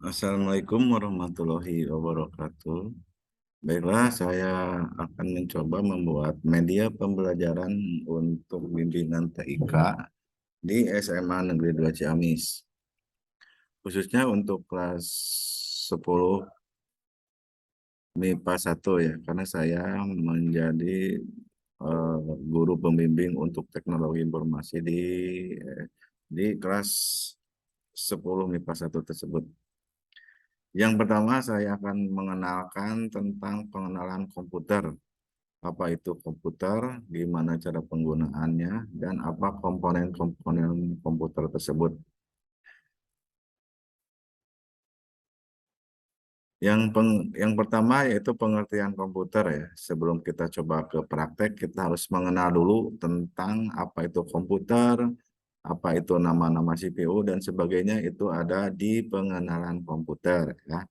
Assalamualaikum warahmatullahi wabarakatuh. Baiklah, saya akan mencoba membuat media pembelajaran untuk bimbingan TIK di SMA Negeri 2 Ciamis. Khususnya untuk kelas 10 MIPA 1 ya, karena saya menjadi eh, guru pembimbing untuk teknologi informasi di kelas 10 MIPA 1 tersebut. Yang pertama saya akan mengenalkan tentang pengenalan komputer. Apa itu komputer, gimana cara penggunaannya, dan apa komponen-komponen komputer tersebut. Yang pertama yaitu pengertian komputer ya. Sebelum kita coba ke praktek, kita harus mengenal dulu tentang apa itu komputer, apa itu nama-nama CPU, dan sebagainya itu ada di pengenalan komputer ya.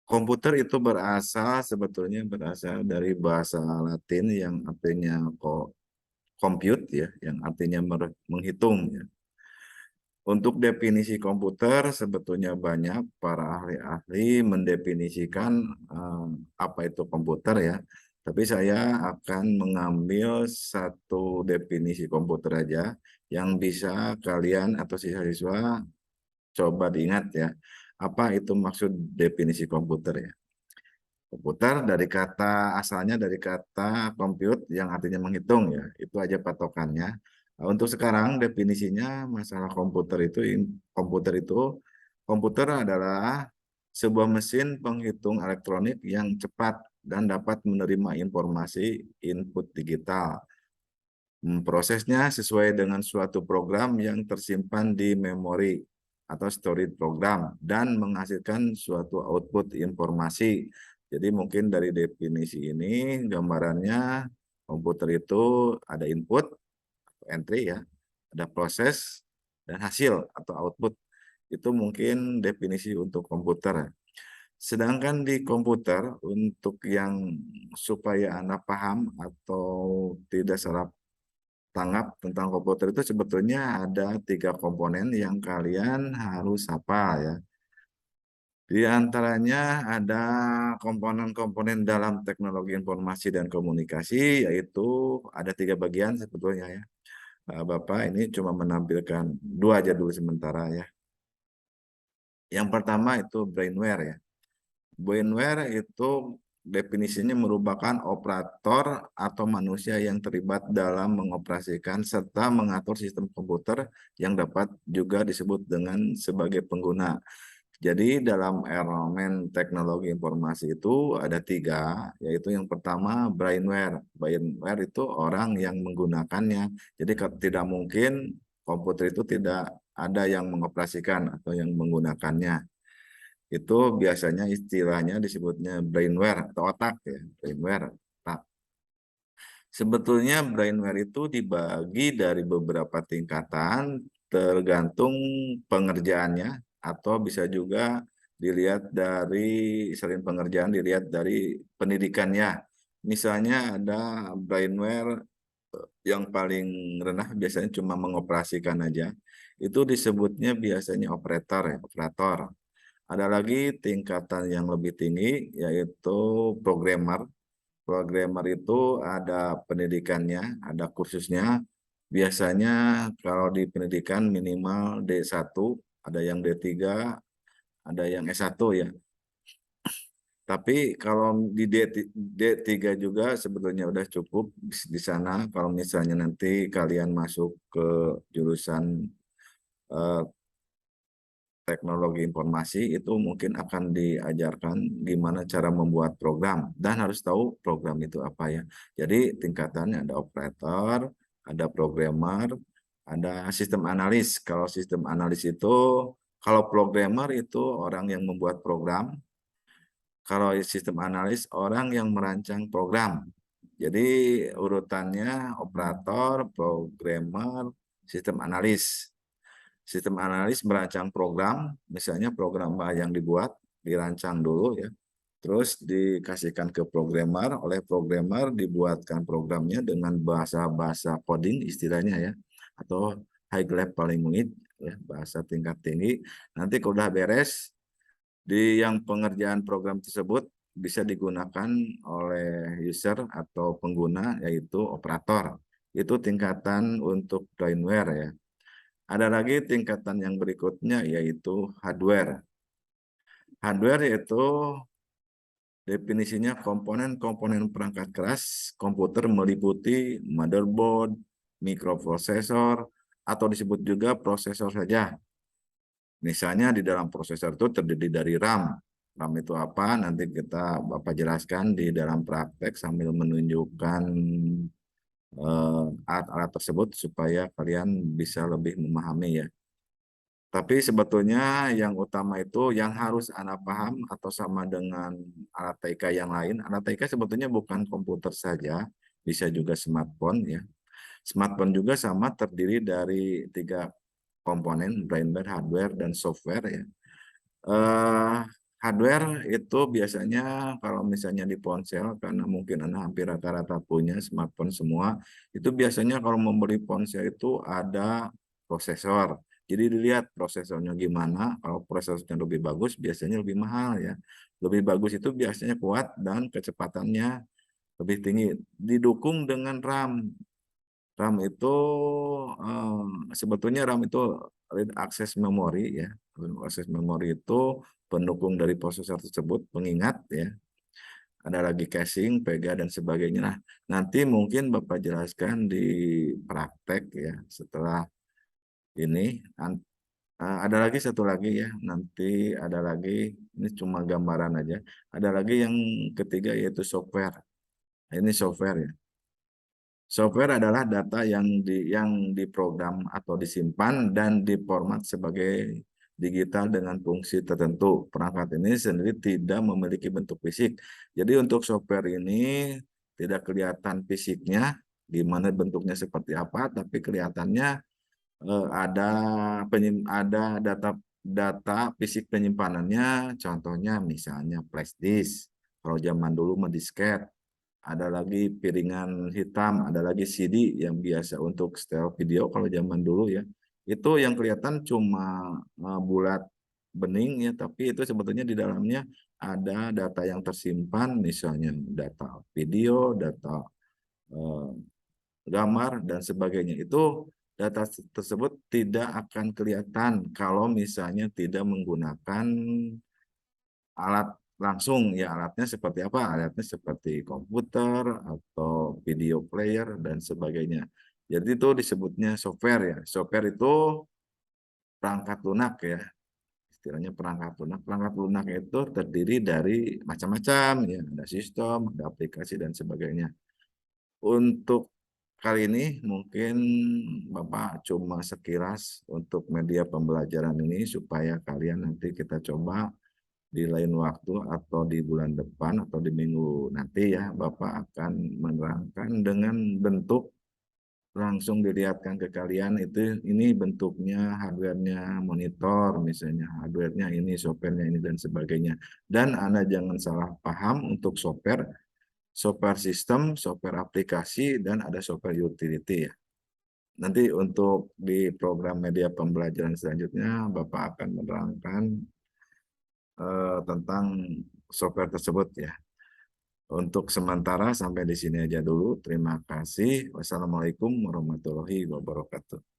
Komputer itu sebetulnya berasal dari bahasa Latin yang artinya compute ya, yang artinya menghitung ya. Untuk definisi komputer sebetulnya banyak para ahli-ahli mendefinisikan apa itu komputer ya. Tapi saya akan mengambil satu definisi komputer aja yang bisa kalian atau siswa-siswa coba diingat ya. Apa itu maksud definisi komputer ya? Komputer dari kata asalnya dari kata compute yang artinya menghitung ya. Itu aja patokannya. Nah, untuk sekarang definisinya masalah komputer adalah sebuah mesin penghitung elektronik yang cepat dan dapat menerima informasi input digital. Prosesnya sesuai dengan suatu program yang tersimpan di memori atau storage program dan menghasilkan suatu output informasi. Jadi mungkin dari definisi ini gambarannya komputer itu ada input, entry ya, ada proses dan hasil atau output. Itu mungkin definisi untuk komputer. Sedangkan di komputer untuk yang supaya Anda paham atau tidak salah tanggap tentang komputer itu sebetulnya ada 3 komponen yang kalian harus hafal ya. Di antaranya ada komponen-komponen dalam teknologi informasi dan komunikasi, yaitu ada 3 bagian sebetulnya ya. Bapak ini cuma menampilkan 2 aja dulu sementara ya. Yang pertama itu brainware ya. Brainware itu definisinya merupakan operator atau manusia yang terlibat dalam mengoperasikan serta mengatur sistem komputer yang dapat juga disebut dengan sebagai pengguna. Jadi dalam elemen teknologi informasi itu ada 3, yaitu yang pertama brainware. Brainware itu orang yang menggunakannya. Jadi tidak mungkin komputer itu tidak ada yang mengoperasikan atau yang menggunakannya. Itu biasanya istilahnya disebutnya brainware atau otak ya, brainware. Otak. Sebetulnya brainware itu dibagi dari beberapa tingkatan tergantung pengerjaannya atau bisa juga dilihat dari selain pengerjaan dilihat dari pendidikannya. Misalnya ada brainware yang paling rendah biasanya cuma mengoperasikan aja. Itu disebutnya biasanya operator ya, operator. Ada lagi tingkatan yang lebih tinggi yaitu programmer. Programmer itu ada pendidikannya, ada kursusnya. Biasanya kalau di pendidikan minimal D1, ada yang D3, ada yang S1 ya. Tapi kalau di D3 juga sebetulnya udah cukup di sana kalau misalnya nanti kalian masuk ke jurusan eh, teknologi informasi itu mungkin akan diajarkan gimana cara membuat program dan harus tahu program itu apa ya. Jadi tingkatannya ada operator, ada programmer, ada sistem analis. Kalau sistem analis itu, kalau programmer itu orang yang membuat program, kalau sistem analis orang yang merancang program. Jadi urutannya operator, programmer, sistem analis. Sistem analis merancang program, misalnya program yang dibuat, dirancang dulu ya, terus dikasihkan ke programmer, oleh programmer dibuatkan programnya dengan bahasa-bahasa coding istilahnya ya, atau high level language ya, bahasa tingkat tinggi. Nanti kalau udah beres, Di yang pengerjaan program tersebut bisa digunakan oleh user atau pengguna, yaitu operator. Itu tingkatan untuk brainware ya. Ada lagi tingkatan yang berikutnya yaitu hardware. Hardware yaitu definisinya komponen-komponen perangkat keras komputer meliputi motherboard, mikroprosesor, atau disebut juga prosesor saja. Misalnya di dalam prosesor itu terdiri dari RAM. RAM itu apa? Nanti Bapak jelaskan di dalam praktek sambil menunjukkan alat-alat tersebut supaya kalian bisa lebih memahami ya. Tapi sebetulnya yang utama itu yang harus Anda paham atau sama dengan alat TK yang lain. Alat TK sebetulnya bukan komputer saja, bisa juga smartphone ya. Smartphone juga sama terdiri dari 3 komponen, brainware, hardware, dan software ya. Eh, Hardware itu biasanya kalau misalnya di ponsel, karena mungkin Anda hampir rata-rata punya smartphone semua, itu biasanya kalau membeli ponsel itu ada prosesor. Jadi dilihat prosesornya gimana, kalau prosesornya lebih bagus biasanya lebih mahal ya. Lebih bagus itu biasanya kuat dan kecepatannya lebih tinggi. Didukung dengan RAM. RAM itu sebetulnya RAM itu read access memory ya. Akses memori itu pendukung dari prosesor tersebut, pengingat ya. Ada lagi caching, Vega dan sebagainya. Nah, nanti mungkin Bapak jelaskan di praktek ya setelah ini. Ada lagi satu lagi ya, nanti ada lagi, ini cuma gambaran aja. Ada lagi yang ketiga yaitu software. Nah, ini software ya. Software adalah data yang diprogram atau disimpan dan diformat sebagai digital dengan fungsi tertentu. Perangkat ini sendiri tidak memiliki bentuk fisik. Jadi untuk software ini tidak kelihatan fisiknya, di mana bentuknya seperti apa, tapi kelihatannya ada data data fisik penyimpanannya. Contohnya misalnya flash disk. Kalau zaman dulu disket, ada lagi piringan hitam, ada lagi CD yang biasa untuk setel video kalau zaman dulu ya. Itu yang kelihatan cuma bulat bening ya, tapi itu sebetulnya di dalamnya ada data yang tersimpan, misalnya data video, data eh, gambar dan sebagainya. Itu data tersebut tidak akan kelihatan kalau misalnya tidak menggunakan alat langsung ya. Alatnya seperti apa? Alatnya seperti komputer atau video player dan sebagainya. Jadi itu disebutnya software ya. Software itu perangkat lunak ya. Istilahnya perangkat lunak. Perangkat lunak itu terdiri dari macam-macam ya. Ada sistem, ada aplikasi dan sebagainya. Untuk kali ini mungkin Bapak cuma sekilas untuk media pembelajaran ini supaya kalian nanti kita coba di lain waktu atau di bulan depan atau di minggu nanti ya, Bapak akan menerangkan dengan bentuk langsung dilihatkan ke kalian. Itu ini bentuknya, hardware-nya monitor misalnya, hardware-nya ini, software-nya ini dan sebagainya. Dan Anda jangan salah paham untuk software, software sistem, software aplikasi, dan ada software utility ya. Nanti untuk di program media pembelajaran selanjutnya Bapak akan menerangkan tentang software tersebut ya. Untuk sementara sampai di sini aja dulu. Terima kasih. Wassalamualaikum warahmatullahi wabarakatuh.